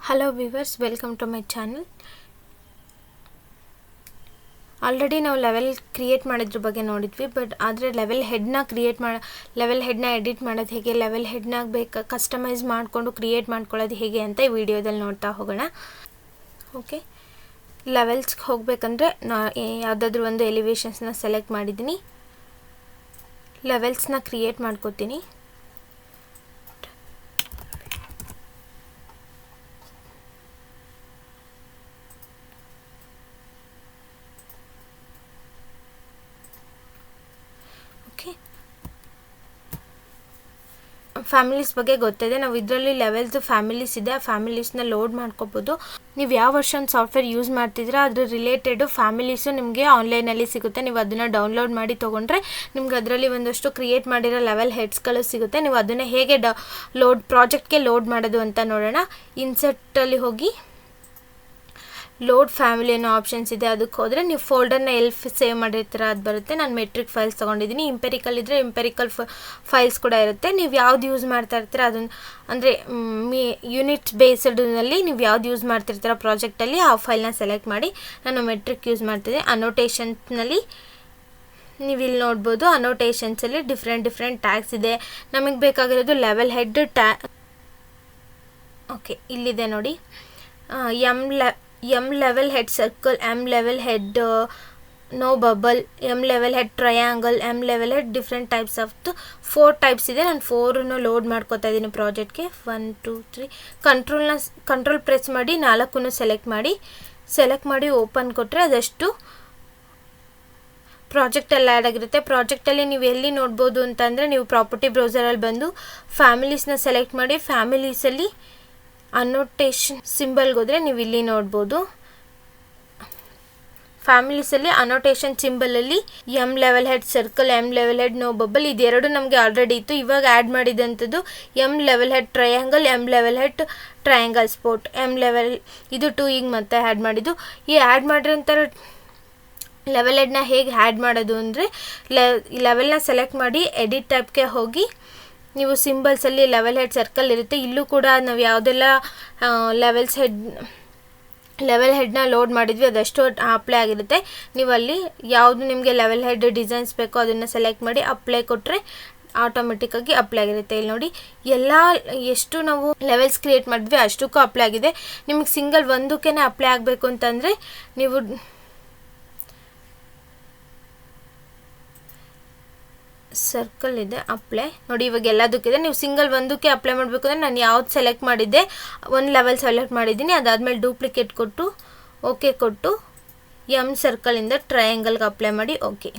Hello viewers, welcome to my channel. Already ನಾವು level create ಮಾಡೋದ್ರ ಬಗ್ಗೆ ನೋಡಿದ್ವಿ, ಬಟ್ ಆದರೆ ಲೆವೆಲ್ ಹೆಡ್ನ ಎಡಿಟ್ ಮಾಡೋದು ಹೇಗೆ, ಲೆವೆಲ್ ಹೆಡ್ನ ಕಸ್ಟಮೈಸ್ ಮಾಡಿಕೊಂಡು ಕ್ರಿಯೇಟ್ ಮಾಡ್ಕೊಳ್ಳೋದು ಹೇಗೆ ಅಂತ ಈ ವಿಡಿಯೋದಲ್ಲಿ ನೋಡ್ತಾ ಹೋಗೋಣ. ಓಕೆ, ಲೆವೆಲ್ಸ್ಗೆ ಹೋಗಬೇಕಂದ್ರೆ ಯಾವುದಾದ್ರೂ ಒಂದು ಎಲಿವೇಷನ್ಸ್ನ ಸೆಲೆಕ್ಟ್ ಮಾಡಿದ್ದೀನಿ, ಲೆವೆಲ್ಸ್ನ ಕ್ರಿಯೇಟ್ ಮಾಡ್ಕೋತೀನಿ. ಫ್ಯಾಮಿಲೀಸ್ ಬಗ್ಗೆ ಗೊತ್ತಿದೆ, ನಾವು ಇದರಲ್ಲಿ ಲೆವೆಲ್ಸ್ ಫ್ಯಾಮಿಲೀಸ್ ಇದೆ, ಆ ಫ್ಯಾಮಿಲೀಸ್ನ ಲೋಡ್ ಮಾಡ್ಕೋಬೋದು. ನೀವು ಯಾವ ವರ್ಷನ್ ಸಾಫ್ಟ್ವೇರ್ ಯೂಸ್ ಮಾಡ್ತಿದ್ರೆ ಅದ್ರ ರಿಲೇಟೆಡ್ ಫ್ಯಾಮಿಲೀಸು ನಿಮಗೆ ಆನ್ಲೈನಲ್ಲಿ ಸಿಗುತ್ತೆ. ನೀವು ಅದನ್ನು ಡೌನ್ಲೋಡ್ ಮಾಡಿ ತೊಗೊಂಡ್ರೆ ನಿಮ್ಗೆ ಅದರಲ್ಲಿ ಒಂದಷ್ಟು ಕ್ರಿಯೇಟ್ ಮಾಡಿರೋ ಲೆವೆಲ್ ಹೆಡ್ಸ್ಗಳು ಸಿಗುತ್ತೆ. ನೀವು ಅದನ್ನು ಹೇಗೆ ಪ್ರಾಜೆಕ್ಟ್ಗೆ ಲೋಡ್ ಮಾಡೋದು ಅಂತ ನೋಡೋಣ. ಇನ್ಸರ್ಟಲ್ಲಿ ಹೋಗಿ ಲೋಡ್ ಫ್ಯಾಮಿಲಿ ಅನ್ನೋ ಆಪ್ಷನ್ಸ್ ಇದೆ, ಅದಕ್ಕೆ ಹೋದರೆ ನೀವು ಫೋಲ್ಡರ್ನ ಎಲ್ಲಿ ಸೇವ್ ಮಾಡಿರ್ತೀರ ಅದು ಬರುತ್ತೆ. ನಾನು ಮೆಟ್ರಿಕ್ ಫೈಲ್ಸ್ ತೊಗೊಂಡಿದ್ದೀನಿ. ಇಂಪೆರಿಕಲ್ ಇದ್ದರೆ ಇಂಪೆರಿಕಲ್ ಫೈಲ್ಸ್ ಕೂಡ ಇರುತ್ತೆ. ನೀವು ಯಾವ್ದು ಯೂಸ್ ಮಾಡ್ತಾ ಇರ್ತೀರ ಅದನ್ನು, ಅಂದರೆ ಯೂನಿಟ್ಸ್ ಬೇಸ್ಡ್ನಲ್ಲಿ ನೀವು ಯಾವ್ದು ಯೂಸ್ ಮಾಡ್ತಿರ್ತೀರ ಪ್ರಾಜೆಕ್ಟಲ್ಲಿ ಆ ಫೈಲ್ನ ಸೆಲೆಕ್ಟ್ ಮಾಡಿ. ನಾನು ಮೆಟ್ರಿಕ್ ಯೂಸ್ ಮಾಡ್ತಿದ್ದೆ. ಅನೋಟೇಷನ್ಸ್ನಲ್ಲಿ ನೀವು ಇಲ್ಲಿ ನೋಡ್ಬೋದು, ಅನೋಟೇಷನ್ಸಲ್ಲಿ ಡಿಫ್ರೆಂಟ್ ಟ್ಯಾಗ್ಸ್ ಇದೆ. ನಮಗೆ ಬೇಕಾಗಿರೋದು ಲೆವೆಲ್ ಹೆಡ್ ಓಕೆ, ಇಲ್ಲಿದೆ ನೋಡಿ. M level head circle, M level head no bubble, M level head triangle, M level head different types of 4 types ಇದೆ. ನಾನು 4 ಲೋಡ್ ಮಾಡ್ಕೋತಾ ಇದ್ದೀನಿ ಪ್ರಾಜೆಕ್ಟ್ಗೆ. 1 2 3 ಕಂಟ್ರೋಲ್ ಪ್ರೆಸ್ ಮಾಡಿ 4 ಸೆಲೆಕ್ಟ್ ಮಾಡಿ ಓಪನ್ ಕೊಟ್ಟರೆ ಅದಷ್ಟು ಪ್ರಾಜೆಕ್ಟಲ್ಲಿ ಆ್ಯಡ್ ಆಗಿರುತ್ತೆ. ಪ್ರಾಜೆಕ್ಟಲ್ಲಿ ನೀವು ಎಲ್ಲಿ ನೋಡ್ಬೋದು ಅಂತಂದರೆ, ನೀವು ಪ್ರಾಪರ್ಟಿ ಬ್ರೌಸರಲ್ಲಿ ಬಂದು ಫ್ಯಾಮಿಲೀಸ್ನ ಸೆಲೆಕ್ಟ್ ಮಾಡಿ ಫ್ಯಾಮಿಲೀಸಲ್ಲಿ ಅನೋಟೇಷನ್ ಸಿಂಬಲ್ಗೆ ಹೋದರೆ ನೀವು ಇಲ್ಲಿ ನೋಡ್ಬೋದು. ಫ್ಯಾಮಿಲೀಸಲ್ಲಿ ಅನೋಟೇಷನ್ ಸಿಂಬಲಲ್ಲಿ M level head circle, M level head no bubble ಇದೆರಡು ನಮಗೆ ಆಲ್ರೆಡಿ ಇತ್ತು. ಇವಾಗ ಆ್ಯಡ್ ಮಾಡಿದಂಥದ್ದು M level head triangle, M level head triangle sport, M level ಇದು 2 ಈಗ ಮತ್ತೆ ಆ್ಯಡ್ ಮಾಡಿದ್ದು. ಈ ಆ್ಯಡ್ ಮಾಡಿರೋಂಥ ಲೆವೆಲ್ ಹೆಡ್ನ ಹೇಗೆ ಆ್ಯಡ್ ಮಾಡೋದು ಅಂದರೆ, ಲೆವೆಲ್ನ ಸೆಲೆಕ್ಟ್ ಮಾಡಿ ಎಡಿಟ್ ಟೈಪ್ಗೆ ಹೋಗಿ ನೀವು ಸಿಂಬಲ್ಸಲ್ಲಿ ಲೆವೆಲ್ ಹೆಡ್ ಸರ್ಕಲ್ ಇರುತ್ತೆ. ಇಲ್ಲೂ ಕೂಡ ನಾವು ಯಾವುದೆಲ್ಲ ಲೆವೆಲ್ ಹೆಡ್ನ ಲೋಡ್ ಮಾಡಿದ್ವಿ ಅದಷ್ಟು ಅಪ್ಲೈ ಆಗಿರುತ್ತೆ. ನೀವು ಅಲ್ಲಿ ಯಾವುದು ನಿಮಗೆ ಲೆವೆಲ್ ಹೆಡ್ ಡಿಸೈನ್ಸ್ ಬೇಕೋ ಅದನ್ನು ಸೆಲೆಕ್ಟ್ ಮಾಡಿ ಅಪ್ಲೈ ಕೊಟ್ಟರೆ ಆಟೋಮೆಟಿಕ್ಕಾಗಿ ಅಪ್ಲೈ ಆಗಿರುತ್ತೆ. ಇಲ್ಲಿ ನೋಡಿ, ಎಷ್ಟು ನಾವು ಲೆವೆಲ್ಸ್ ಕ್ರಿಯೇಟ್ ಮಾಡಿದ್ವಿ ಅಷ್ಟಕ್ಕೂ ಅಪ್ಲೈ ಆಗಿದೆ. ನಿಮಗೆ ಸಿಂಗಲ್ ಒಂದಕ್ಕೇ ಅಪ್ಲೈ ಆಗಬೇಕು ಅಂತಂದರೆ ನೀವು ಸರ್ಕಲ್ ಇದೆ, ಅಪ್ಲೈ ನೋಡಿ. ಇವಾಗ ಎಲ್ಲದಕ್ಕಿದೆ. ನೀವು ಸಿಂಗಲ್ ಒಂದಕ್ಕೆ ಅಪ್ಲೈ ಮಾಡಬೇಕು ಅಂದರೆ ನಾನು ಯಾವ್ದು ಸೆಲೆಕ್ಟ್ ಮಾಡಿದ್ದೆ ಒಂದು ಲೆವೆಲ್ ಸೆಲೆಕ್ಟ್ ಮಾಡಿದ್ದೀನಿ. ಅದಾದಮೇಲೆ ಡೂಪ್ಲಿಕೇಟ್ ಕೊಟ್ಟು ಓಕೆ ಕೊಟ್ಟು ಎಮ್ ಸರ್ಕಲಿಂದ ಟ್ರಯಾಂಗಲ್ಗೆ ಅಪ್ಲೈ ಮಾಡಿ ಓಕೆ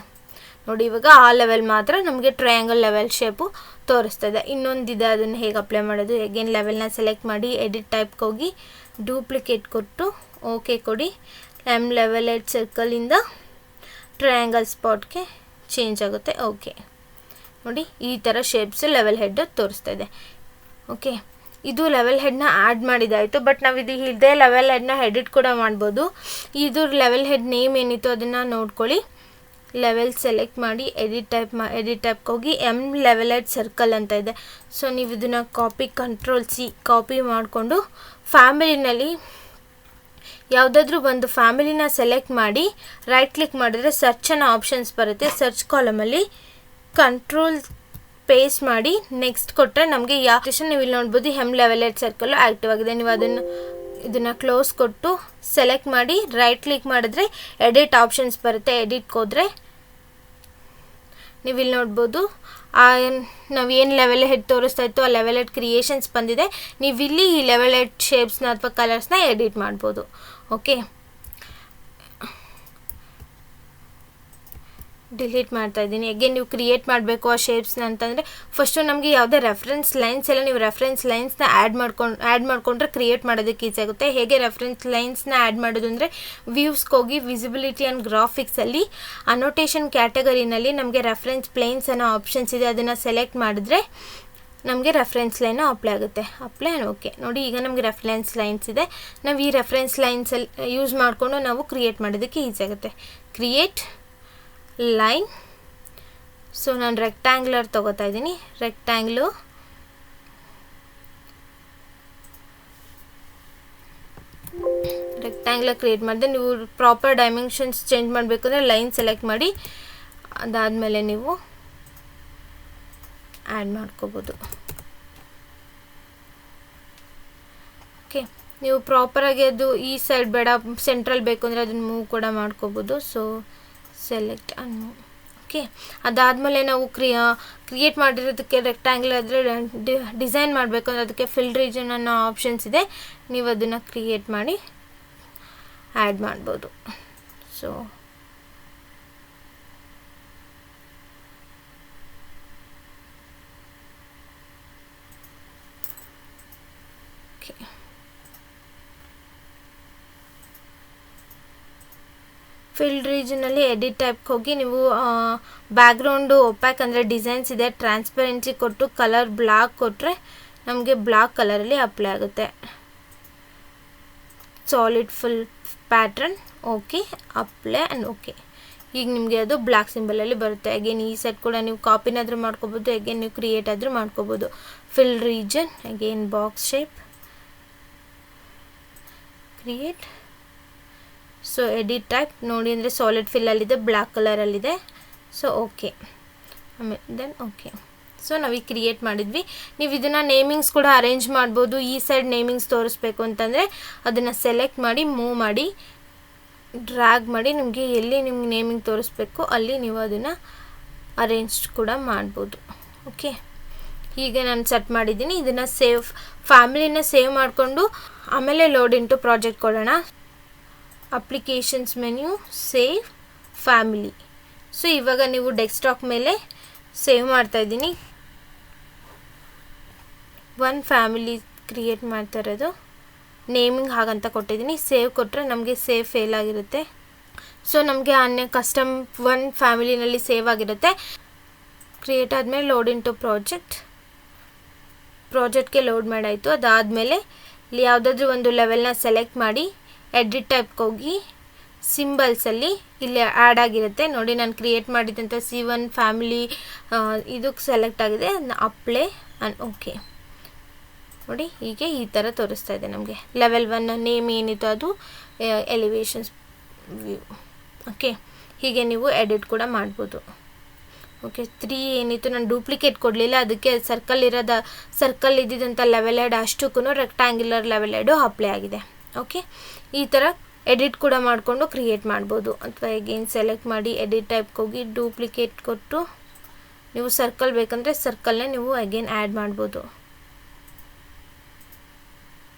ನೋಡಿ. ಇವಾಗ ಆ ಲೆವೆಲ್ ಮಾತ್ರ ನಮಗೆ ಟ್ರಯಾಂಗಲ್ ಲೆವೆಲ್ ಶೇಪು ತೋರಿಸ್ತದೆ. ಇನ್ನೊಂದಿದೆ, ಅದನ್ನು ಹೇಗೆ ಅಪ್ಲೈ ಮಾಡೋದು. ಹೇಗೇನು ಲೆವೆಲ್ನ ಸೆಲೆಕ್ಟ್ ಮಾಡಿ ಎಡಿಟ್ ಟೈಪ್ಗೆ ಹೋಗಿ ಡೂಪ್ಲಿಕೇಟ್ ಕೊಟ್ಟು ಓಕೆ ಕೊಡಿ. ಎಮ್ ಲೆವೆಲ್ ಹೆಡ್ ಸರ್ಕಲಿಂದ ಟ್ರಯಾಂಗಲ್ ಸ್ಪಾಟ್ಗೆ ಚೇಂಜ್ ಆಗುತ್ತೆ. ಓಕೆ ನೋಡಿ, ಈ ಥರ ಶೇಪ್ಸ್ ಲೆವೆಲ್ ಹೆಡ್ ತೋರಿಸ್ತಾ ಇದೆ. ಓಕೆ, ಇದು ಲೆವೆಲ್ ಹೆಡ್ನ ಆ್ಯಡ್ ಮಾಡಿದಾಯಿತು. ಬಟ್ ನಾವು ಇದೇ ಲೆವೆಲ್ ಹೆಡ್ನ ಎಡಿಟ್ ಕೂಡ ಮಾಡ್ಬೋದು. ಇದು ಲೆವೆಲ್ ಹೆಡ್ ನೇಮ್ ಏನಿತ್ತು ಅದನ್ನು ನೋಡ್ಕೊಳ್ಳಿ. ಲೆವೆಲ್ ಸೆಲೆಕ್ಟ್ ಮಾಡಿ ಎಡಿಟ್ ಟೈಪ್ಗೆ ಹೋಗಿ ಎಮ್ ಲೆವೆಲ್ ಹೆಡ್ ಸರ್ಕಲ್ ಅಂತ ಇದೆ. ಸೊ ನೀವು ಇದನ್ನು ಕಂಟ್ರೋಲ್-C ಕಾಪಿ ಮಾಡಿಕೊಂಡು ಫ್ಯಾಮಿಲಿನಲ್ಲಿ ಯಾವುದಾದ್ರೂ ಒಂದು ಫ್ಯಾಮಿಲಿನ ಸೆಲೆಕ್ಟ್ ಮಾಡಿ ರೈಟ್ ಕ್ಲಿಕ್ ಮಾಡಿದ್ರೆ ಸರ್ಚ್ ಅನ್ನೋ ಆಪ್ಷನ್ಸ್ ಬರುತ್ತೆ. ಸರ್ಚ್ ಕಾಲಮಲ್ಲಿ ಕಂಟ್ರೋಲ್ ಪೇಸ್ಟ್ ಮಾಡಿ ನೆಕ್ಸ್ಟ್ ಕೊಟ್ಟರೆ ನಮಗೆ ಯಾವ ಸ್ಟೇಷನ್ ನೀವು ಇಲ್ಲಿ ನೋಡ್ಬೋದು M level head circle active ಆಗಿದೆ. ನೀವು ಇದನ್ನು ಕ್ಲೋಸ್ ಕೊಟ್ಟು ಸೆಲೆಕ್ಟ್ ಮಾಡಿ ರೈಟ್ ಕ್ಲಿಕ್ ಮಾಡಿದ್ರೆ ಎಡಿಟ್ ಆಪ್ಷನ್ಸ್ ಬರುತ್ತೆ. ಎಡಿಟ್ಗೆ ಹೋದರೆ ನೀವು ಇಲ್ಲಿ ನೋಡ್ಬೋದು ನಾವು ಏನು ಲೆವೆಲ್ ಹೆಡ್ ತೋರಿಸ್ತಾ ಇತ್ತು ಆ ಲೆವೆಲ್ ಹೆಡ್ ಕ್ರಿಯೇಷನ್ಸ್ ಬಂದಿದೆ. ನೀವು ಇಲ್ಲಿ ಈ ಲೆವೆಲ್ ಹೆಡ್ ಶೇಪ್ಸ್ನ ಅಥವಾ ಕಲರ್ಸ್ನ ಎಡಿಟ್ ಮಾಡ್ಬೋದು. ಓಕೆ, ಡಿಲೀಟ್ ಮಾಡ್ತಾ ಇದ್ದೀನಿ. ಹೇಗೆ ನೀವು ಕ್ರಿಯೇಟ್ ಮಾಡಬೇಕು ಆ ಶೇಪ್ಸ್ನ ಅಂತಂದರೆ, ಫಸ್ಟು ನಮಗೆ ಯಾವುದೇ ರೆಫರೆನ್ಸ್ ಲೈನ್ಸ್ ಎಲ್ಲ ನೀವು ರೆಫರೆನ್ಸ್ ಲೈನ್ಸ್ನ ಆ್ಯಡ್ ಮಾಡಿಕೊಂಡ್ರೆ ಕ್ರಿಯೇಟ್ ಮಾಡೋದಕ್ಕೆ ಈಸಿ ಆಗುತ್ತೆ. ಹೇಗೆ ರೆಫರೆನ್ಸ್ ಲೈನ್ಸ್ನ ಆ್ಯಡ್ ಮಾಡೋದು ಅಂದರೆ, ವ್ಯೂಸ್ಗೆ ಹೋಗಿ ವಿಸಿಬಿಲಿಟಿ ಆ್ಯಂಡ್ ಗ್ರಾಫಿಕ್ಸಲ್ಲಿ ಅನೋಟೇಷನ್ ಕ್ಯಾಟಗರಿನಲ್ಲಿ ನಮಗೆ ರೆಫರೆನ್ಸ್ ಪ್ಲೇನ್ಸ್ ಅನ್ನೋ ಆಪ್ಷನ್ಸ್ ಇದೆ. ಅದನ್ನು ಸೆಲೆಕ್ಟ್ ಮಾಡಿದ್ರೆ ನಮಗೆ ರೆಫರೆನ್ಸ್ ಲೈನು ಅಪ್ಲೈ ಆಗುತ್ತೆ. ಅಪ್ಲೈ ಓಕೆ ನೋಡಿ, ಈಗ ನಮಗೆ ರೆಫರೆನ್ಸ್ ಲೈನ್ಸ್ ಇದೆ. ನಾವು ಈ ರೆಫರೆನ್ಸ್ ಲೈನ್ಸಲ್ಲಿ ಯೂಸ್ ಮಾಡಿಕೊಂಡು ನಾವು ಕ್ರಿಯೇಟ್ ಮಾಡೋದಕ್ಕೆ ಈಸಿ ಆಗುತ್ತೆ. Create line. ಸೊ ನಾನು ರೆಕ್ಟ್ಯಾಂಗ್ಯುಲರ್ ತೊಗೋತಾ ಇದ್ದೀನಿ. ರೆಕ್ಟ್ಯಾಂಗ್ಲು ರೆಕ್ಟ್ಯಾಂಗ್ಲರ್ ಕ್ರಿಯೇಟ್ ಮಾಡಿದೆ. ನೀವು ಪ್ರಾಪರ್ ಡೈಮೆನ್ಷನ್ಸ್ ಚೇಂಜ್ ಮಾಡಬೇಕು ಅಂದರೆ ಲೈನ್ ಸೆಲೆಕ್ಟ್ ಮಾಡಿ ಅದಾದಮೇಲೆ ನೀವು ಆ್ಯಡ್ ಮಾಡ್ಕೋಬೋದು. ಓಕೆ, ನೀವು ಪ್ರಾಪರಾಗಿ ಅದು ಈ ಸೈಡ್ ಬೇಡ ಸೆಂಟ್ರಲ್ ಬೇಕು ಅಂದರೆ ಅದನ್ನು ಮೂವ್ ಕೂಡ ಮಾಡ್ಕೋಬೋದು. So select and move. Okay, ಅದಾದಮೇಲೆ ನಾವು ಕ್ರಿಯೇಟ್ ಮಾಡಿರೋದಕ್ಕೆ ರೆಕ್ಟ್ಯಾಂಗ್ಲರ್ ಆದರೆ ಡಿಸೈನ್ ಮಾಡಬೇಕು ಅಂದರೆ ಅದಕ್ಕೆ ಫಿಲ್ ರೀಜನ್ ಅನ್ನೋ ಆಪ್ಷನ್ಸ್ ಇದೆ. ನೀವು ಅದನ್ನು ಕ್ರಿಯೇಟ್ ಮಾಡಿ ಆ್ಯಡ್ ಮಾಡ್ಬೋದು. ಸೊ ಓಕೆ, ಫಿಲ್ ರೀಜನಲ್ಲಿ ಎಡಿಟ್ ಟೈಪ್ಗೆ ಹೋಗಿ ನೀವು ಬ್ಯಾಕ್ಗ್ರೌಂಡು ಒಪ್ಯಾಕ್ ಅಂದರೆ ಡಿಸೈನ್ಸ್ ಇದೆ, ಟ್ರಾನ್ಸ್ಪರೆನ್ಸಿ ಕೊಟ್ಟು ಕಲರ್ ಬ್ಲಾಕ್ ಕೊಟ್ಟರೆ ನಮಗೆ ಬ್ಲಾಕ್ ಕಲರಲ್ಲಿ ಅಪ್ಲೈ ಆಗುತ್ತೆ. Solid full pattern okay, apply and okay. ಈಗ ನಿಮಗೆ ಅದು ಬ್ಲ್ಯಾಕ್ ಸಿಂಬಲಲ್ಲಿ ಬರುತ್ತೆ. ಅಗೇನ್ ಈ ಸೆಟ್ ಕೂಡ ನೀವು ಕಾಪಿನಾದರೂ ಮಾಡ್ಕೋಬೋದು, ಅಗೇನ್ ನೀವು ಕ್ರಿಯೇಟ್ ಆದರೂ ಮಾಡ್ಕೋಬೋದು. Fill region again box shape create. So edit type ನೋಡಿ ಅಂದರೆ ಸಾಲಿಡ್ ಫಿಲ್ಲಲ್ಲಿದೆ, ಬ್ಲ್ಯಾಕ್ ಕಲರಲ್ಲಿದೆ. ಸೊ ಓಕೆ, ಆಮೇಲೆ ದೆನ್ ಓಕೆ. ಸೊ ನಾವೀಗ ಕ್ರಿಯೇಟ್ ಮಾಡಿದ್ವಿ. ನೀವು ಇದನ್ನು ನೇಮಿಂಗ್ಸ್ ಕೂಡ ಅರೇಂಜ್ ಮಾಡ್ಬೋದು. ಈ ಸೈಡ್ ನೇಮಿಂಗ್ಸ್ ತೋರಿಸ್ಬೇಕು ಅಂತಂದರೆ ಅದನ್ನು ಸೆಲೆಕ್ಟ್ ಮಾಡಿ ಮೂವ್ ಮಾಡಿ ಡ್ರ್ಯಾಗ್ ಮಾಡಿ ನಿಮಗೆ ಎಲ್ಲಿ ನಿಮ್ಗೆ ನೇಮಿಂಗ್ ತೋರಿಸ್ಬೇಕು ಅಲ್ಲಿ ನೀವು ಅದನ್ನು ಅರೇಂಜ್ ಕೂಡ ಮಾಡ್ಬೋದು. ಓಕೆ, ಹೀಗೆ ನಾನು ಸೆಟ್ ಮಾಡಿದ್ದೀನಿ. ಇದನ್ನು ಫ್ಯಾಮಿಲಿನ ಸೇವ್ ಮಾಡಿಕೊಂಡು ಆಮೇಲೆ ಲೋಡ್ ಇಂಟು ಪ್ರಾಜೆಕ್ಟ್ ಕೊಡೋಣ. Applications menu, save family. So ಇವಾಗ ನೀವು ಡೆಸ್ಕ್ಟಾಪ್ ಮೇಲೆ ಸೇವ್ ಮಾಡ್ತಾಯಿದ್ದೀನಿ. ಒನ್ ಫ್ಯಾಮಿಲಿ ಕ್ರಿಯೇಟ್ ಮಾಡ್ತಾ ಇರೋದು, ನೇಮಿಂಗ್ ಹಾಗಂತ ಕೊಟ್ಟಿದ್ದೀನಿ. ಸೇವ್ ಕೊಟ್ಟರೆ ನಮಗೆ ಸೇವ್ ಫೇಲ್ ಆಗಿರುತ್ತೆ. ಸೊ ನಮಗೆ ಕಸ್ಟಮ್ ಒನ್ ಫ್ಯಾಮಿಲಿನಲ್ಲಿ ಸೇವ್ ಆಗಿರುತ್ತೆ. ಕ್ರಿಯೇಟ್ ಆದಮೇಲೆ ಲೋಡ್ ಇಂಟು ಪ್ರಾಜೆಕ್ಟ್ಗೆ ಲೋಡ್ ಮಾಡಾಯಿತು. ಅದಾದಮೇಲೆ ಇಲ್ಲಿ ಯಾವುದಾದ್ರೂ ಒಂದು ಲೆವೆಲ್ನ ಸೆಲೆಕ್ಟ್ ಮಾಡಿ ಎಡಿಟ್ ಟೈಪ್ಗೆ ಹೋಗಿ ಸಿಂಬಲ್ಸಲ್ಲಿ ಇಲ್ಲಿ ಆ್ಯಡ್ ಆಗಿರುತ್ತೆ ನೋಡಿ. ನಾನು ಕ್ರಿಯೇಟ್ ಮಾಡಿದಂಥ C1 ಫ್ಯಾಮಿಲಿ ಇದಕ್ಕೆ ಸೆಲೆಕ್ಟ್ ಆಗಿದೆ. Apply and okay. ನೋಡಿ ಹೀಗೆ ಈ ಥರ ತೋರಿಸ್ತಾ ಇದೆ ನಮಗೆ. ಲೆವೆಲ್ 1 ನೇಮ್ ಏನಿತ್ತು ಅದು ಎಲಿವೇಷನ್ಸ್ ವ್ಯೂ. ಓಕೆ, ಹೀಗೆ ನೀವು ಎಡಿಟ್ ಕೂಡ ಮಾಡ್ಬೋದು. ಓಕೆ, 3 ಏನಿತ್ತು ನಾನು ಡೂಪ್ಲಿಕೇಟ್ ಕೊಡಲಿಲ್ಲ, ಅದಕ್ಕೆ ಸರ್ಕಲ್ ಇದ್ದಿದ್ದಂಥ ಲೆವೆಲ್ ಹೆಡ್ ಅಷ್ಟಕ್ಕೂ ರೆಕ್ಟ್ಯಾಂಗ್ಯುಲರ್ ಲೆವೆಲ್ ಹೆಡು ಅಪ್ಲೈ ಆಗಿದೆ. ಓಕೆ, ಈ ಥರ ಎಡಿಟ್ ಕೂಡ ಮಾಡಿಕೊಂಡು ಕ್ರಿಯೇಟ್ ಮಾಡ್ಬೋದು. ಅಥವಾ ಅಗೇನ್ ಸೆಲೆಕ್ಟ್ ಮಾಡಿ ಎಡಿಟ್ ಟೈಪ್ಗೆ ಹೋಗಿ ಡೂಪ್ಲಿಕೇಟ್ ಕೊಟ್ಟು ನೀವು ಸರ್ಕಲ್ ಬೇಕಂದರೆ ಸರ್ಕಲ್ನೇ ನೀವು ಅಗೇನ್ ಆ್ಯಡ್ ಮಾಡ್ಬೋದು.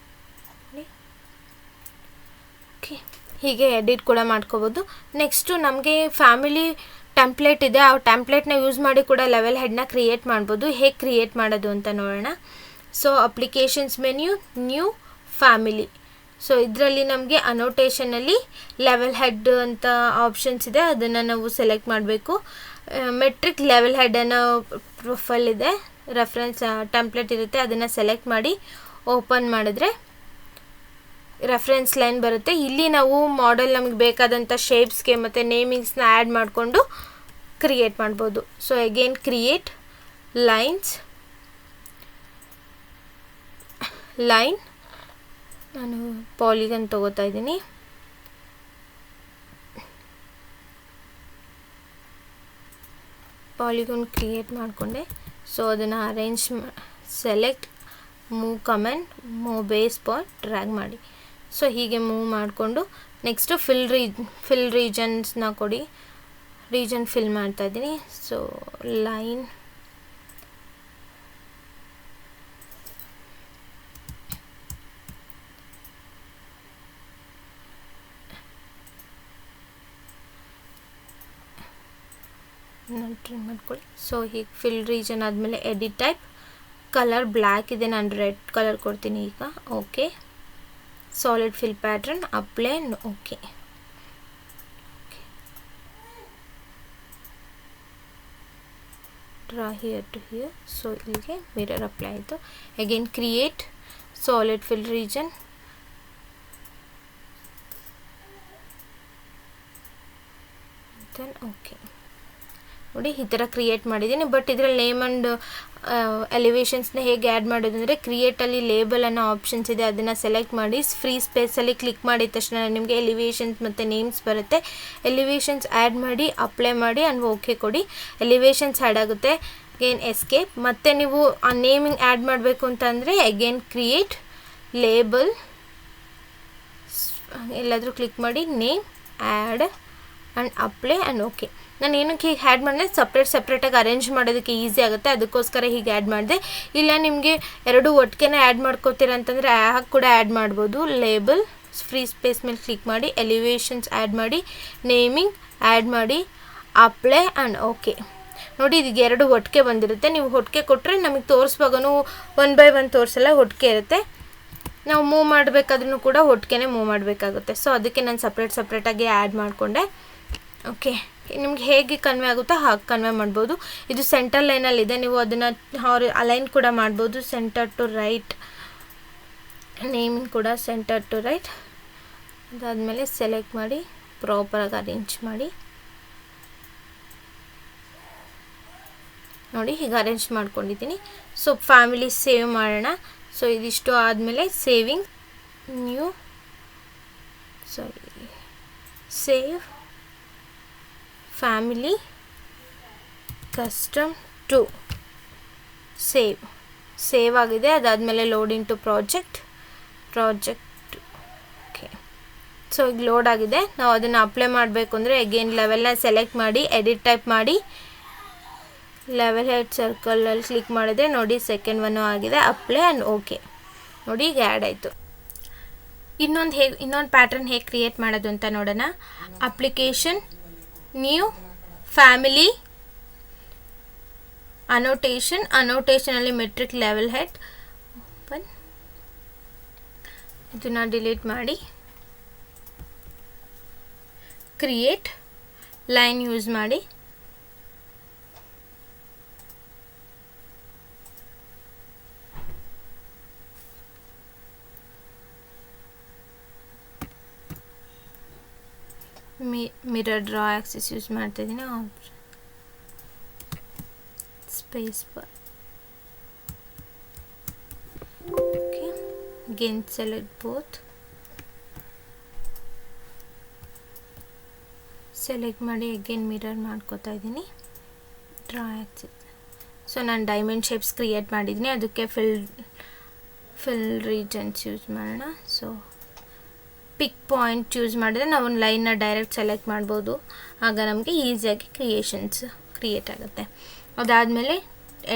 ಓಕೆ, ಹೀಗೆ ಎಡಿಟ್ ಕೂಡ ಮಾಡ್ಕೋಬೋದು. ನೆಕ್ಸ್ಟು ನಮಗೆ ಫ್ಯಾಮಿಲಿ ಟೆಂಪ್ಲೇಟ್ ಇದೆ, ಆ ಟೆಂಪ್ಲೇಟ್ನ ಯೂಸ್ ಮಾಡಿ ಕೂಡ ಲೆವೆಲ್ ಹೆಡ್ನ ಕ್ರಿಯೇಟ್ ಮಾಡ್ಬೋದು. ಹೇಗೆ ಕ್ರಿಯೇಟ್ ಮಾಡೋದು ಅಂತ ನೋಡೋಣ. So applications menu, new family. So ಇದರಲ್ಲಿ ನಮಗೆ ಅನೋಟೇಷನಲ್ಲಿ ಲೆವೆಲ್ ಹೆಡ್ ಅಂತ ಆಪ್ಷನ್ಸ್ ಇದೆ, ಅದನ್ನು ನಾವು ಸೆಲೆಕ್ಟ್ ಮಾಡಬೇಕು. ಮೆಟ್ರಿಕ್ ಲೆವೆಲ್ ಹೆಡ್ ಅನ್ನೋ ಪ್ರೊಫೈಲ್ ಇದೆ, ರೆಫರೆನ್ಸ್ ಟೆಂಪ್ಲೇಟ್ ಇರುತ್ತೆ, ಅದನ್ನು ಸೆಲೆಕ್ಟ್ ಮಾಡಿ ಓಪನ್ ಮಾಡಿದ್ರೆ ರೆಫರೆನ್ಸ್ ಲೈನ್ ಬರುತ್ತೆ. ಇಲ್ಲಿ ನಾವು ಮಾಡೆಲ್ ನಮಗೆ ಬೇಕಾದಂಥ ಶೇಪ್ಸ್ಗೆ ಮತ್ತು ನೇಮಿಂಗ್ಸ್ನ ಆ್ಯಡ್ ಮಾಡಿಕೊಂಡು ಕ್ರಿಯೇಟ್ ಮಾಡ್ಬೋದು. ಸೊ ಅಗೇನ್ ಕ್ರಿಯೇಟ್ ಲೈನ್ ನಾನು ಪಾಲಿಗನ್ ತೊಗೋತಾ ಇದ್ದೀನಿ. ಪಾಲಿಗನ್ ಕ್ರಿಯೇಟ್ ಮಾಡಿಕೊಂಡೆ. ಸೊ ಅದನ್ನು arrange select move comment move base point drag ಮಾಡಿ. ಸೊ ಹೀಗೆ ಮೂವ್ ಮಾಡಿಕೊಂಡು ನೆಕ್ಸ್ಟು ಫಿಲ್ ರೀಜನ್ಸ್ನ ಕೊಡಿ. ರೀಜನ್ ಫಿಲ್ ಮಾಡ್ತಾಯಿದ್ದೀನಿ. ಸೊ ಲೈನ್ ಟ್ರಿಮ್ ಮಾಡ್ಕೊಳ್ಳಿ. ಸೊ ಹೀಗೆ ಫಿಲ್ ರೀಜನ್ ಆದಮೇಲೆ ಎಡಿಟ್ ಟೈಪ್, ಕಲರ್ ಬ್ಲ್ಯಾಕ್ ಇದೆ, ನಾನು ರೆಡ್ ಕಲರ್ ಕೊಡ್ತೀನಿ ಈಗ. Okay, solid fill pattern, apply, okay. Draw here to here. So ಇಲ್ಲಿಗೆ ಮಿರರ್ ಅಪ್ಲೈ ಆಯಿತು. Again create solid fill region, then okay. ನೋಡಿ ಈ ಥರ ಕ್ರಿಯೇಟ್ ಮಾಡಿದ್ದೀನಿ. ಬಟ್ ಇದರಲ್ಲಿ ನೇಮ್ ಆ್ಯಂಡ್ ಎಲಿವೇಷನ್ಸ್ನ ಹೇಗೆ ಆ್ಯಡ್ ಮಾಡೋದು ಅಂದರೆ ಕ್ರಿಯೇಟಲ್ಲಿ ಲೇಬಲ್ ಅನ್ನೋ ಆಪ್ಷನ್ಸ್ ಇದೆ, ಅದನ್ನು ಸೆಲೆಕ್ಟ್ ಮಾಡಿ ಫ್ರೀ ಸ್ಪೇಸಲ್ಲಿ ಕ್ಲಿಕ್ ಮಾಡಿದ ತಕ್ಷಣ ನಿಮಗೆ ಎಲಿವೇಷನ್ಸ್ ಮತ್ತು ನೇಮ್ಸ್ ಬರುತ್ತೆ. ಎಲಿವೇಷನ್ಸ್ ಆ್ಯಡ್ ಮಾಡಿ ಅಪ್ಲೈ ಮಾಡಿ ಆ್ಯಂಡ್ ಓಕೆ ಕೊಡಿ. ಎಲಿವೇಷನ್ಸ್ ಆ್ಯಡ್ ಆಗುತ್ತೆ. Again escape. ಮತ್ತು ನೀವು ಆ ನೇಮಿಂಗ್ ಆ್ಯಡ್ ಮಾಡಬೇಕು ಅಂತಂದರೆ ಅಗೇನ್ ಕ್ರಿಯೇಟ್ ಲೇಬಲ್ ಎಲ್ಲಾದರೂ ಕ್ಲಿಕ್ ಮಾಡಿ name add and apply and okay. ನಾನು ಏನಕ್ಕೆ ಹೀಗೆ ಆ್ಯಡ್ ಮಾಡಿದೆ ಸಪ್ರೇಟಾಗಿ ಅರೇಂಜ್ ಮಾಡೋದಕ್ಕೆ ಈಸಿ ಆಗುತ್ತೆ, ಅದಕ್ಕೋಸ್ಕರ ಹೀಗೆ ಆ್ಯಡ್ ಮಾಡಿದೆ. ಇಲ್ಲ ನಿಮಗೆ ಎರಡು ಒಟ್ಟಿಗೆ ಆ್ಯಡ್ ಮಾಡ್ಕೋತೀರ ಅಂತಂದರೆ ಹಾಗೆ ಕೂಡ ಆ್ಯಡ್ ಮಾಡ್ಬೋದು. ಲೇಬಲ್ ಫ್ರೀ ಸ್ಪೇಸ್ ಮೇಲೆ ಕ್ಲಿಕ್ ಮಾಡಿ ಎಲಿವೇಷನ್ಸ್ ಆ್ಯಡ್ ಮಾಡಿ ನೇಮಿಂಗ್ ಆ್ಯಡ್ ಮಾಡಿ ಅಪ್ಲೈ ಆ್ಯಂಡ್ ಓಕೆ. ನೋಡಿ ಇದಕ್ಕೆ ಎರಡು ಒಟ್ಟಿಗೆ ಬಂದಿರುತ್ತೆ. ನೀವು ಒಟ್ಟಿಗೆ ಕೊಟ್ಟರೆ ನಮಗೆ ತೋರಿಸುವಾಗೂ 1 by 1 ತೋರಿಸಲ್ಲ, ಒಟ್ಟಿಗೆ ಇರುತ್ತೆ. ನಾವು ಮೂವ್ ಮಾಡಬೇಕಾದ್ರೂ ಕೂಡ ಒಟ್ಟಿಗೆ ಮೂವ್ ಮಾಡಬೇಕಾಗುತ್ತೆ. ಸೊ ಅದಕ್ಕೆ ನಾನು ಸಪ್ರೇಟಾಗಿ ಆ್ಯಡ್ ಮಾಡಿಕೊಂಡೆ. ಓಕೆ, ನಿಮ್ಗೆ ಹೇಗೆ ಕನ್ವೆ ಆಗುತ್ತೋ ಹಾಗೆ ಕನ್ವೆ ಮಾಡ್ಬೋದು. ಇದು ಸೆಂಟರ್ ಲೈನಲ್ಲಿದೆ, ನೀವು ಅದನ್ನು ಅಲೈನ್ ಕೂಡ ಮಾಡ್ಬೋದು. ಸೆಂಟರ್ ಟು ರೈಟ್, ನೇಮಿಂಗ್ ಕೂಡ ಸೆಂಟರ್ ಟು ರೈಟ್. ಅದಾದಮೇಲೆ ಸೆಲೆಕ್ಟ್ ಮಾಡಿ ಪ್ರಾಪರಾಗಿ ಅರೇಂಜ್ ಮಾಡಿ. ನೋಡಿ ಹೀಗೆ ಅರೇಂಜ್ ಮಾಡ್ಕೊಂಡಿದ್ದೀನಿ. ಸೊ ಫ್ಯಾಮಿಲಿ ಸೇವ್ ಮಾಡೋಣ. ಸೊ ಇದಿಷ್ಟು ಆದಮೇಲೆ saving new save family custom to save ಆಗಿದೆ. ಅದಾದಮೇಲೆ load into project okay. So ಈಗ ಲೋಡ್ ಆಗಿದೆ. ನಾವು ಅದನ್ನು ಅಪ್ಲೈ ಮಾಡಬೇಕು ಅಂದರೆ ಅಗೇನ್ ಲೆವೆಲ್ನ ಸೆಲೆಕ್ಟ್ ಮಾಡಿ ಎಡಿಟ್ ಟೈಪ್ ಮಾಡಿ ಲೆವೆಲ್ ಹೆಡ್ ಸರ್ಕಲಲ್ಲಿ ಕ್ಲಿಕ್ ಮಾಡಿದ್ರೆ ನೋಡಿ ಸೆಕೆಂಡ್ ಒನ್ನು ಆಗಿದೆ. Apply and okay. ನೋಡಿ ಈಗ ಆ್ಯಡ್ ಆಯಿತು. ಇನ್ನೊಂದು ಪ್ಯಾಟರ್ನ್ ಹೇಗೆ ಕ್ರಿಯೇಟ್ ಮಾಡೋದು ಅಂತ ನೋಡೋಣ. ಅಪ್ಲಿಕೇಶನ್ ನ್ಯೂ ಫ್ಯಾಮಿಲಿ ಅನೋಟೇಷನಲ್ಲಿ ಮೆಟ್ರಿಕ್ ಲೆವೆಲ್ ಹೆಡ್ ಓಪನ್. ಇದನ್ನು ಡಿಲೀಟ್ ಮಾಡಿ ಕ್ರಿಯೇಟ್ ಲೈನ್ ಯೂಸ್ ಮಾಡಿ ಮಿರರ್ ಡ್ರಾ ಆಕ್ಸಿಸ್ ಯೂಸ್ ಮಾಡ್ತಾ ಇದ್ದೀನಿ. Space bar okay. Again select both, select ಮಾಡಿ ಅಗೇನ್ ಮಿರರ್ ಮಾಡ್ಕೋತಾ ಇದ್ದೀನಿ. Draw axis. ಸೊ ನಾನು ಡೈಮಂಡ್ ಶೇಪ್ಸ್ ಕ್ರಿಯೇಟ್ ಮಾಡಿದ್ದೀನಿ, ಅದಕ್ಕೆ ಫಿಲ್ ರೀಜನ್ಸ್ ಯೂಸ್ ಮಾಡೋಣ. ಸೊ ಪಿಕ್ ಪಾಯಿಂಟ್ ಯೂಸ್ ಮಾಡಿದ್ರೆ ನಾವು ಒಂದು ಲೈನ್ನ ಡೈರೆಕ್ಟ್ ಸೆಲೆಕ್ಟ್ ಮಾಡ್ಬೋದು, ಆಗ ನಮಗೆ ಈಸಿಯಾಗಿ ಕ್ರಿಯೇಟ್ ಆಗುತ್ತೆ. ಅದಾದಮೇಲೆ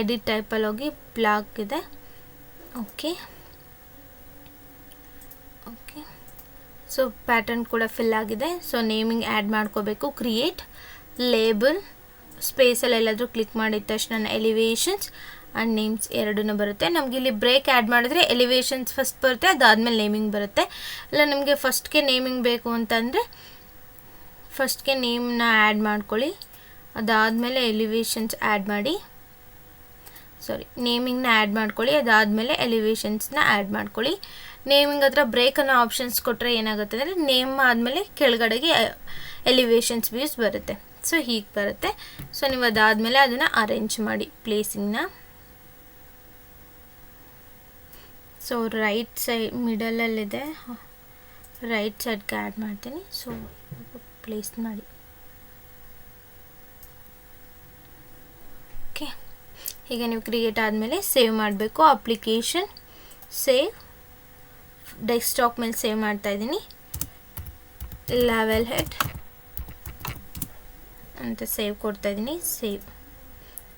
ಎಡಿಟ್ ಟೈಪಲ್ಲಿ ಹೋಗಿ ಬ್ಲಾಕ್ ಇದೆ. ಓಕೆ. ಸೊ ಪ್ಯಾಟರ್ನ್ ಕೂಡ ಫಿಲ್ ಆಗಿದೆ. ಸೊ ನೇಮಿಂಗ್ ಆ್ಯಡ್ ಮಾಡ್ಕೋಬೇಕು. ಕ್ರಿಯೇಟ್ ಲೇಬಲ್ ಸ್ಪೇಸಲ್ಲಿ ಎಲ್ಲಾದರೂ ಕ್ಲಿಕ್ ಮಾಡಿದ ತಕ್ಷಣ ಎಲಿವೇಷನ್ಸ್ ಆ್ಯಂಡ್ ನೇಮ್ಸ್ ಎರಡೂ ಬರುತ್ತೆ. ನಮಗೆ ಇಲ್ಲಿ ಬ್ರೇಕ್ ಆ್ಯಡ್ ಮಾಡಿದ್ರೆ ಎಲಿವೇಷನ್ಸ್ ಫಸ್ಟ್ ಬರುತ್ತೆ, ಅದಾದಮೇಲೆ ನೇಮಿಂಗ್ ಬರುತ್ತೆ. ಇಲ್ಲ ನಿಮಗೆ ಫಸ್ಟ್ಗೆ ನೇಮಿಂಗ್ ಬೇಕು ಅಂತಂದರೆ ಫಸ್ಟ್ಗೆ ನೇಮ್ನ ಆ್ಯಡ್ ಮಾಡ್ಕೊಳ್ಳಿ, ಅದಾದಮೇಲೆ ಎಲಿವೇಷನ್ಸ್ ಆ್ಯಡ್ ಮಾಡಿ. ನೇಮಿಂಗ್ನ ಆ್ಯಡ್ ಮಾಡ್ಕೊಳ್ಳಿ, ಅದಾದಮೇಲೆ ಎಲಿವೇಷನ್ಸ್ನ ಆ್ಯಡ್ ಮಾಡ್ಕೊಳ್ಳಿ. ನೇಮಿಂಗ್ ಹತ್ರ ಬ್ರೇಕ್ ಅನ್ನೋ ಆಪ್ಷನ್ಸ್ ಕೊಟ್ಟರೆ ಏನಾಗುತ್ತೆ ಅಂದರೆ ನೇಮ್ ಆದಮೇಲೆ ಕೆಳಗಡೆಗೆ ಎಲಿವೇಷನ್ಸ್ ವ್ಯೂಸ್ ಬರುತ್ತೆ. ಸೊ ಹೀಗೆ ಬರುತ್ತೆ. ಸೊ ನೀವು ಅದಾದಮೇಲೆ ಅದನ್ನು ಅರೇಂಜ್ ಮಾಡಿ ಪ್ಲೇಸಿಂಗ್ನ. ಸೊ ರೈಟ್ ಸೈಡ್ ಮಿಡಲಲ್ಲಿದೆ, ರೈಟ್ ಸೈಡ್ಗೆ ಆ್ಯಡ್ ಮಾಡ್ತೀನಿ. ಸೊ ಪ್ಲೇಸ್ ಮಾಡಿ. ಓಕೆ, ಈಗ ನೀವು ಕ್ರಿಯೇಟ್ ಆದಮೇಲೆ ಸೇವ್ ಮಾಡಬೇಕು. ಅಪ್ಲಿಕೇಶನ್ ಸೇವ್, ಡೆಸ್ಕ್ಟಾಪ್ ಮೇಲೆ ಸೇವ್ ಮಾಡ್ತಾಯಿದ್ದೀನಿ. ಲೆವೆಲ್ ಹೆಡ್ ಅಂತ ಸೇವ್ ಕೊಡ್ತಾಯಿದ್ದೀನಿ.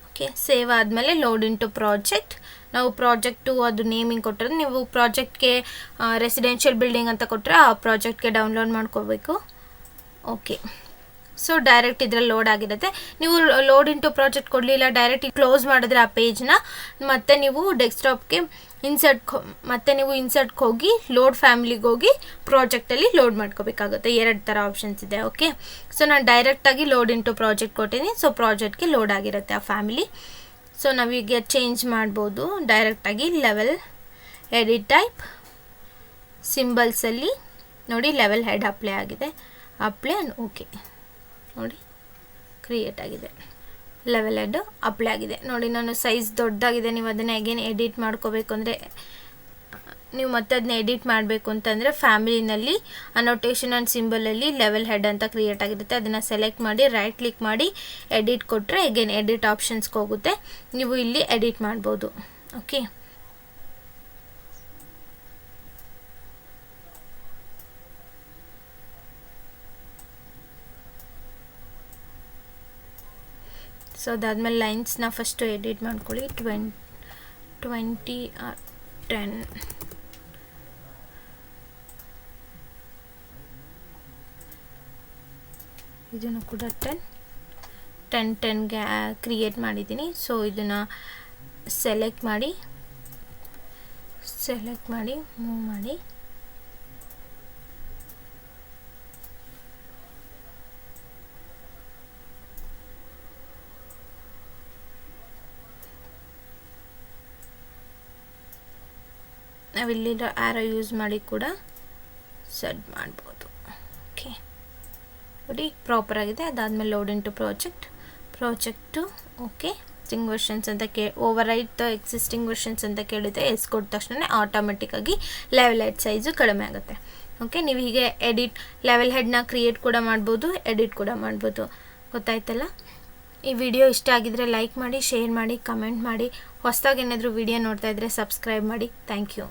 ಓಕೆ, ಸೇವ್ ಆದಮೇಲೆ ಲೋಡ್ ಇಂಟು ಪ್ರಾಜೆಕ್ಟ್. ನಾವು ಪ್ರಾಜೆಕ್ಟು ಅದು ನೇಮಿಂಗ್ ಕೊಟ್ಟರೆ, ನೀವು ಪ್ರಾಜೆಕ್ಟ್ಗೆ ರೆಸಿಡೆನ್ಷಿಯಲ್ ಬಿಲ್ಡಿಂಗ್ ಅಂತ ಕೊಟ್ಟರೆ ಆ ಪ್ರಾಜೆಕ್ಟ್ಗೆ ಡೌನ್ಲೋಡ್ ಮಾಡ್ಕೋಬೇಕು. ಓಕೆ, ಸೊ ಡೈರೆಕ್ಟ್ ಇದರಲ್ಲಿ ಲೋಡ್ ಆಗಿರುತ್ತೆ. ನೀವು ಲೋಡ್ ಇಂಟು ಪ್ರಾಜೆಕ್ಟ್ ಕೊಡಲಿಲ್ಲ, ಡೈರೆಕ್ಟ್ ಕ್ಲೋಸ್ ಮಾಡಿದ್ರೆ ಆ ಪೇಜ್ನ ಮತ್ತೆ ನೀವು ಡೆಸ್ಕ್ಟಾಪ್ಗೆ ಇನ್ಸರ್ಟ್ಗೆ ಹೋಗಿ ಲೋಡ್ ಫ್ಯಾಮಿಲಿಗೆ ಹೋಗಿ ಪ್ರಾಜೆಕ್ಟಲ್ಲಿ ಲೋಡ್ ಮಾಡ್ಕೋಬೇಕಾಗುತ್ತೆ. ಎರಡು ಥರ ಆಪ್ಷನ್ಸ್ ಇದೆ. ಓಕೆ, ಸೊ ನಾನು ಡೈರೆಕ್ಟಾಗಿ ಲೋಡ್ ಇಂಟು ಪ್ರಾಜೆಕ್ಟ್ ಕೊಟ್ಟಿದ್ದೀನಿ. ಸೊ ಪ್ರಾಜೆಕ್ಟ್ಗೆ ಲೋಡ್ ಆಗಿರುತ್ತೆ ಆ ಫ್ಯಾಮಿಲಿ. ಸೊ ನಾವೀಗ ಚೇಂಜ್ ಮಾಡ್ಬೋದು ಡೈರೆಕ್ಟಾಗಿ. ಲೆವೆಲ್ ಎಡಿಟ್ ಟೈಪ್ ಸಿಂಬಲ್ಸಲ್ಲಿ ನೋಡಿ ಲೆವೆಲ್ ಹೆಡ್ ಅಪ್ಲೈ ಆಗಿದೆ. Apply and okay. ನೋಡಿ ಕ್ರಿಯೇಟ್ ಆಗಿದೆ. ಲೆವೆಲ್ ಹೆಡ್ ಅಪ್ಲೈ ಆಗಿದೆ ನೋಡಿ. ನಾನು ಸೈಜ್ ದೊಡ್ಡದಾಗಿದೆ, ನೀವು ಅದನ್ನು ಅಗೇನ್ ಎಡಿಟ್ ಮಾಡ್ಕೋಬೇಕು ಅಂದರೆ ನೀವು ಮತ್ತೆ ಅದನ್ನ ಎಡಿಟ್ ಮಾಡಬೇಕು ಅಂತಂದರೆ ಫ್ಯಾಮಿಲಿನಲ್ಲಿ ಅನೋಟೇಷನ್ ಆ್ಯಂಡ್ ಸಿಂಬಲಲ್ಲಿ ಲೆವೆಲ್ ಹೆಡ್ ಅಂತ ಕ್ರಿಯೇಟ್ ಆಗಿರುತ್ತೆ. ಅದನ್ನು ಸೆಲೆಕ್ಟ್ ಮಾಡಿ ರೈಟ್ ಕ್ಲಿಕ್ ಮಾಡಿ ಎಡಿಟ್ ಕೊಟ್ಟರೆ ಅಗೇನ್ ಎಡಿಟ್ ಆಪ್ಷನ್ಸ್ಗೆ ಹೋಗುತ್ತೆ, ನೀವು ಇಲ್ಲಿ ಎಡಿಟ್ ಮಾಡ್ಬೋದು. ಓಕೆ, ಸೊ ಅದಾದಮೇಲೆ ಲೈನ್ಸ್ನ ಫಸ್ಟು ಎಡಿಟ್ ಮಾಡ್ಕೊಳ್ಳಿ. 20 or 10 ಇದನ್ನು ಕೂಡ 10 ಕ್ರಿಯೇಟ್ ಮಾಡಿದ್ದೀನಿ. ಸೊ ಇದನ್ನು ಸೆಲೆಕ್ಟ್ ಮಾಡಿ ಮೂವ್ ಮಾಡಿ ನಾವಿಲ್ಲಿರೋ ಆರೋ ಯೂಸ್ ಮಾಡಿ ಕೂಡ ಸೆಟ್ ಮಾಡ್ಬೋದು. ಓಕೆ ನೋಡಿ ಪ್ರಾಪರ್ ಆಗಿದೆ. ಅದಾದಮೇಲೆ load into project okay. Existing versions ಅಂತ ಓವರ್ ರೈಟ್ ಎಕ್ಸಿಸ್ಟಿಂಗ್ ವರ್ಷನ್ಸ್ ಅಂತ ಕೇಳಿದೆ. ಎಸ್ ಕೊಟ್ಟ ತಕ್ಷಣ ಆಟೋಮೆಟಿಕ್ಕಾಗಿ ಲೆವೆಲ್ ಹೆಡ್ ಸೈಜು ಕಡಿಮೆ ಆಗುತ್ತೆ. ಓಕೆ, ನೀವು ಹೀಗೆ ಲೆವೆಲ್ ಹೆಡ್ನ ಕ್ರಿಯೇಟ್ ಕೂಡ ಮಾಡ್ಬೋದು, ಎಡಿಟ್ ಕೂಡ ಮಾಡ್ಬೋದು. ಗೊತ್ತಾಯ್ತಲ್ಲ? ಈ ವಿಡಿಯೋ ಇಷ್ಟ ಆಗಿದ್ರೆ ಲೈಕ್ ಮಾಡಿ, ಶೇರ್ ಮಾಡಿ, ಕಮೆಂಟ್ ಮಾಡಿ. ಹೊಸದಾಗಿ ಏನಾದರೂ ವಿಡಿಯೋ ನೋಡ್ತಾ ಇದ್ದರೆ ಸಬ್ಸ್ಕ್ರೈಬ್ ಮಾಡಿ. Thank you.